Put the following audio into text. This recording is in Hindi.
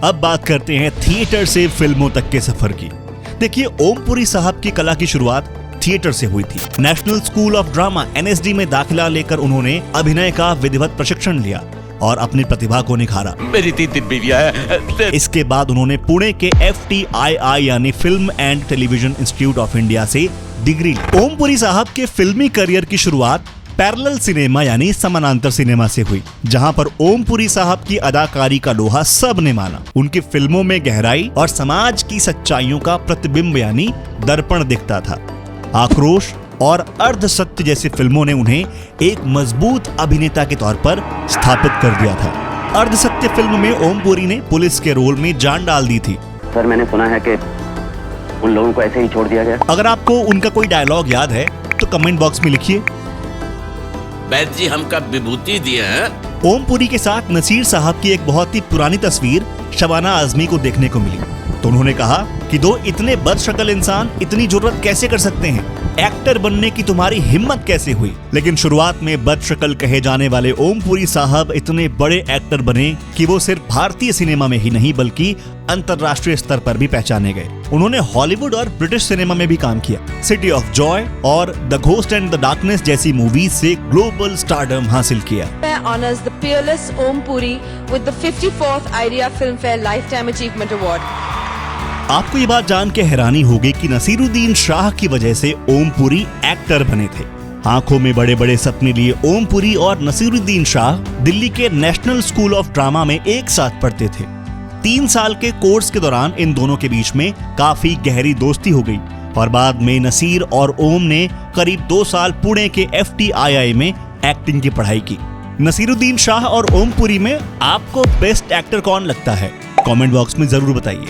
अब बात करते हैं थिएटर से फिल्मों तक के सफर की। देखिए, ओम पुरी साहब की कला की शुरुआत थिएटर से हुई थी। National school of drama NSD में दाखिला लेकर उन्होंने अभिनय का विधिवत प्रशिक्षण लिया और अपनी प्रतिभा को निखारा। मेरी 3 बीवियां हैं। इसके बाद उन्होंने पुणे के FTII यानी film and television institute of India से डिग्री ली। ओम पुरी साहब के फिल्मी करियर की शुरुआत पैरेलल सिनेमा यानी समानांतर सिनेमा से हुई, जहां पर ओम पुरी साहब की अदाकारी का लोहा सब ने माना। उनकी फिल्मों में गहराई और समाज की सच्चाइयों का प्रतिबिंब यानी दर्पण दिखता था। आक्रोश और अर्ध सत्य जैसी फिल्मों ने उन्हें एक मजबूत अभिनेता के तौर पर स्थापित कर दिया था। अर्ध सत्य फिल्म में ओम पुरी ने पुलिस के रोल में जान डाल दी थी। सर, मैंने सुना है कि उन लोगों को ऐसे ही छोड़ दिया गया। अगर आपको उनका कोई डायलॉग याद है तो कमेंट बॉक्स में लिखिए। वैद्य जी हमका विभूति दिए हैं। ओम पुरी के साथ नसीर साहब की एक बहुत ही पुरानी तस्वीर शबाना आजमी को देखने को मिली, तो उन्होंने कहा कि दो इतने बदशक्ल इंसान इतनी जुर्रत कैसे कर सकते हैं, एक्टर बनने की तुम्हारी हिम्मत कैसे हुई। लेकिन शुरुआत में बदशक्ल कहे जाने वाले ओम पुरी साहब इतने बड़े एक्टर बने कि वो सिर्फ भारतीय सिनेमा में ही नहीं बल्कि अंतर्राष्ट्रीय स्तर पर भी पहचाने गए। उन्होंने हॉलीवुड और ब्रिटिश सिनेमा में भी काम किया। सिटी ऑफ जॉय और the ghost and the darkness जैसी मूवीज से ग्लोबल स्टारडम हासिल किया। Honors the peerless Om Puri with the 54th IDEA Filmfare Lifetime Achievement Award. आपको ये बात जान के हैरानी होगी कि नसीरुद्दीन शाह की वजह से ओम पुरी एक्टर बने थे। आंखों में बड़े बड़े सपने लिए ओम पुरी और नसीरुद्दीन शाह दिल्ली के नेशनल स्कूल ऑफ ड्रामा में एक साथ पढ़ते थे। 3 साल के कोर्स के दौरान इन दोनों के बीच में काफी गहरी दोस्ती हो गई और बाद में नसीर और ओम ने करीब 2 साल पुणे के FTII में एक्टिंग की पढ़ाई की। नसीरुद्दीन शाह और ओम पुरी में आपको बेस्ट एक्टर कौन लगता है? कमेंट बॉक्स में जरूर बताइए।